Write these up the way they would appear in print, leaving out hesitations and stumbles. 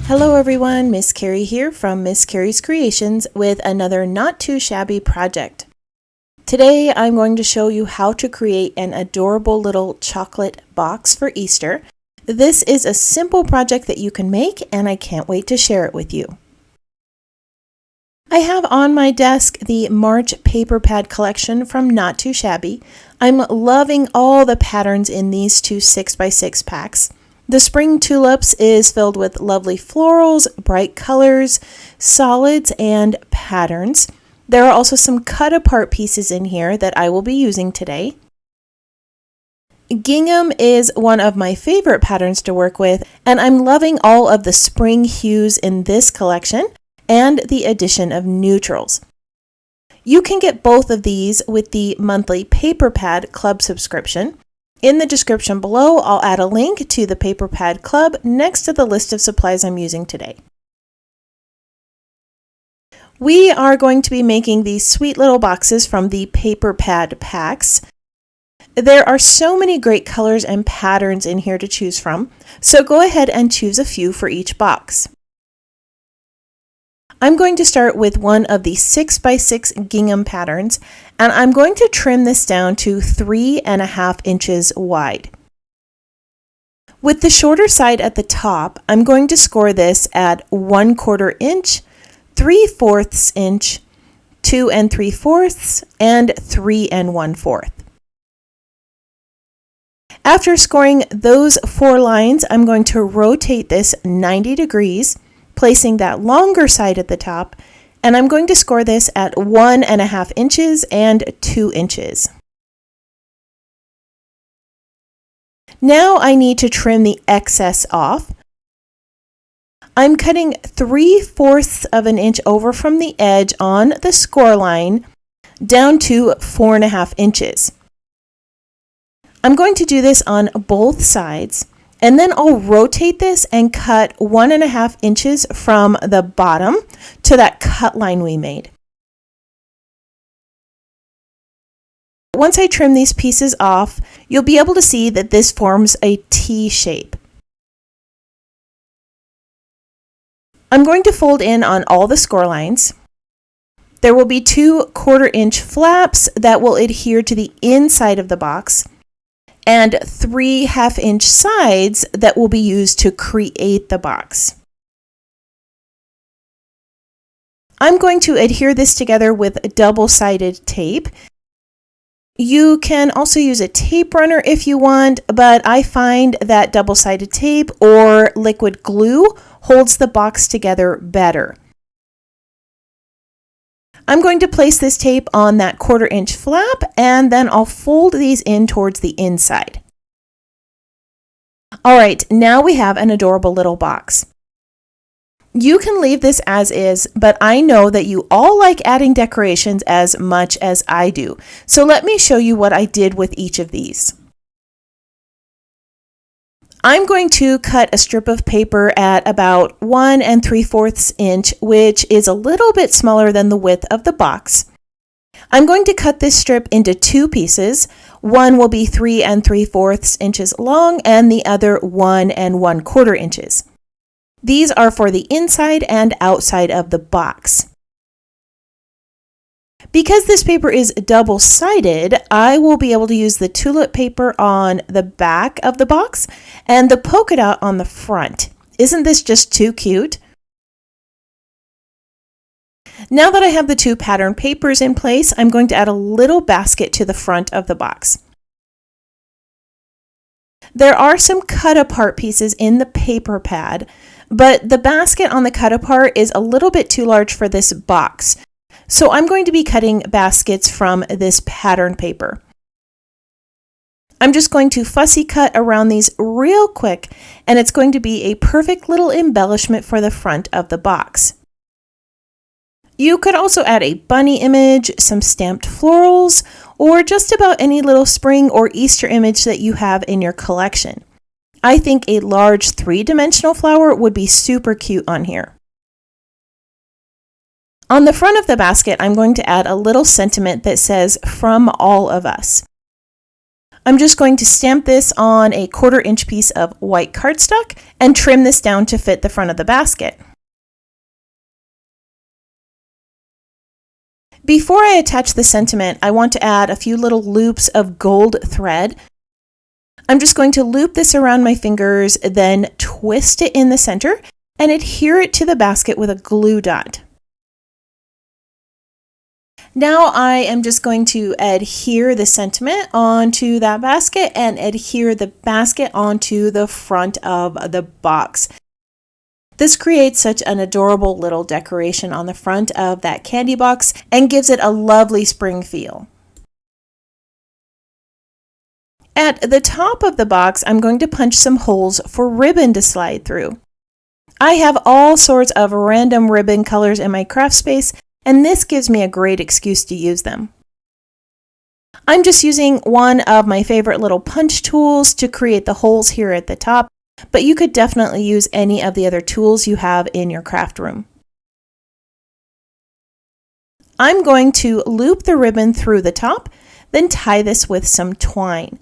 Hello everyone, Miss Carrie here from Miss Carrie's Creations with another not too shabby project. Today I'm going to show you how to create an adorable little chocolate box for Easter. This is a simple project that you can make and I can't wait to share it with you. I have on my desk the March paper pad collection from Not Too Shabby. I'm loving all the patterns in these two 6x6 packs. The spring tulips is filled with lovely florals, bright colors, solids, and patterns. There are also some cut apart pieces in here that I will be using today. Gingham is one of my favorite patterns to work with, and I'm loving all of the spring hues in this collection and the addition of neutrals. You can get both of these with the monthly Paper Pad Club subscription. In the description below, I'll add a link to the Paper Pad Club next to the list of supplies I'm using today. We are going to be making these sweet little boxes from the Paper Pad packs. There are so many great colors and patterns in here to choose from, so go ahead and choose a few for each box. I'm going to start with one of the 6x6 gingham patterns, and I'm going to trim this down to 3.5 inches wide. With the shorter side at the top, I'm going to score this at 1/4 inch, 3/4 inch, 2 3/4, and 3 1/4. After scoring those 4 lines, I'm going to rotate this 90 degrees, placing that longer side at the top, and I'm going to score this at 1.5 inches and 2 inches. Now I need to trim the excess off. I'm cutting 3/4 of an inch over from the edge on the score line down to 4.5 inches. I'm going to do this on both sides, and then I'll rotate this and cut 1.5 inches from the bottom to that cut line we made. Once I trim these pieces off, you'll be able to see that this forms a T shape. I'm going to fold in on all the score lines. There will be 2 1/4 inch flaps that will adhere to the inside of the box, and 3 1/2 inch sides that will be used to create the box. I'm going to adhere this together with double-sided tape. You can also use a tape runner if you want, but I find that double-sided tape or liquid glue holds the box together better. I'm going to place this tape on that 1/4 inch flap, and then I'll fold these in towards the inside. All right, now we have an adorable little box. You can leave this as is, but I know that you all like adding decorations as much as I do. So let me show you what I did with each of these. I'm going to cut a strip of paper at about 1 3/4 inch, which is a little bit smaller than the width of the box. I'm going to cut this strip into 2 pieces. One will be 3 3/4 inches long and the other 1 1/4 inches. These are for the inside and outside of the box. Because this paper is double-sided, I will be able to use the tulip paper on the back of the box and the polka dot on the front. Isn't this just too cute? Now that I have the 2 pattern papers in place, I'm going to add a little basket to the front of the box. There are some cut-apart pieces in the paper pad, but the basket on the cut-apart is a little bit too large for this box. So I'm going to be cutting baskets from this pattern paper. I'm just going to fussy cut around these real quick, and it's going to be a perfect little embellishment for the front of the box. You could also add a bunny image, some stamped florals, or just about any little spring or Easter image that you have in your collection. I think a large 3-dimensional flower would be super cute on here. On the front of the basket, I'm going to add a little sentiment that says, "From all of us." I'm just going to stamp this on a 1/4 inch piece of white cardstock and trim this down to fit the front of the basket. Before I attach the sentiment, I want to add a few little loops of gold thread. I'm just going to loop this around my fingers, then twist it in the center and adhere it to the basket with a glue dot. Now I am just going to adhere the sentiment onto that basket and adhere the basket onto the front of the box. This creates such an adorable little decoration on the front of that candy box and gives it a lovely spring feel. At the top of the box, I'm going to punch some holes for ribbon to slide through. I have all sorts of random ribbon colors in my craft space, and this gives me a great excuse to use them. I'm just using one of my favorite little punch tools to create the holes here at the top, but you could definitely use any of the other tools you have in your craft room. I'm going to loop the ribbon through the top, then tie this with some twine.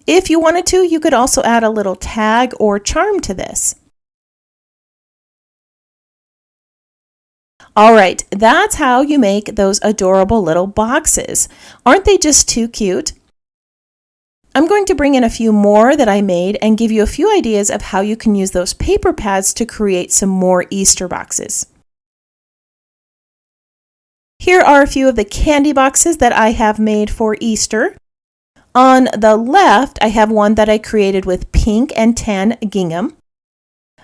If you wanted to, you could also add a little tag or charm to this. All right, that's how you make those adorable little boxes. Aren't they just too cute? I'm going to bring in a few more that I made and give you a few ideas of how you can use those paper pads to create some more Easter boxes. Here are a few of the candy boxes that I have made for Easter. On the left, I have one that I created with pink and tan gingham.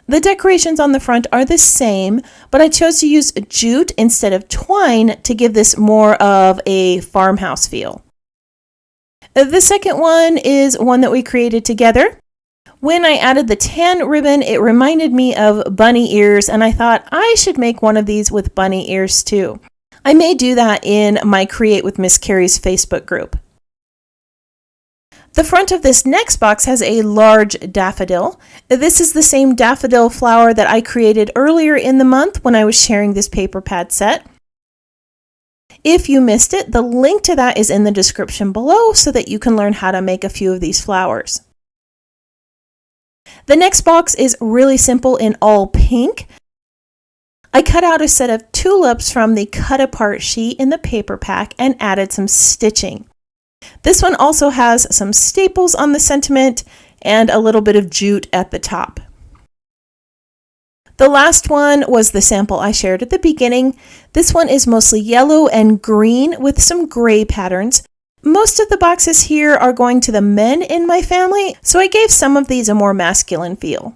The decorations on the front are the same, but I chose to use jute instead of twine to give this more of a farmhouse feel. The second one is one that we created together. When I added the tan ribbon, it reminded me of bunny ears, and I thought I should make one of these with bunny ears too. I may do that in my Create with Miss Carrie's Facebook group. The front of this next box has a large daffodil. This is the same daffodil flower that I created earlier in the month when I was sharing this paper pad set. If you missed it, the link to that is in the description below so that you can learn how to make a few of these flowers. The next box is really simple in all pink. I cut out a set of tulips from the cut apart sheet in the paper pack and added some stitching. This one also has some staples on the sentiment and a little bit of jute at the top. The last one was the sample I shared at the beginning. This one is mostly yellow and green with some gray patterns. Most of the boxes here are going to the men in my family, so I gave some of these a more masculine feel.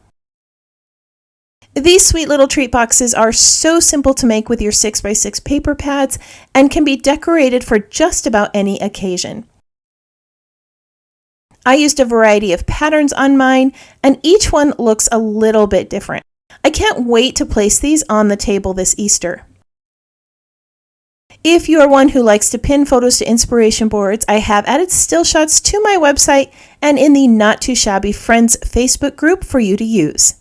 These sweet little treat boxes are so simple to make with your 6x6 paper pads and can be decorated for just about any occasion. I used a variety of patterns on mine, and each one looks a little bit different. I can't wait to place these on the table this Easter. If you are one who likes to pin photos to inspiration boards, I have added still shots to my website and in the Not Too Shabby Friends Facebook group for you to use.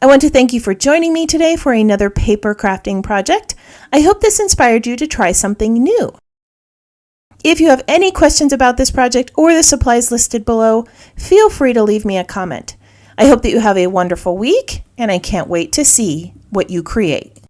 I want to thank you for joining me today for another paper crafting project. I hope this inspired you to try something new. If you have any questions about this project or the supplies listed below, feel free to leave me a comment. I hope that you have a wonderful week, and I can't wait to see what you create.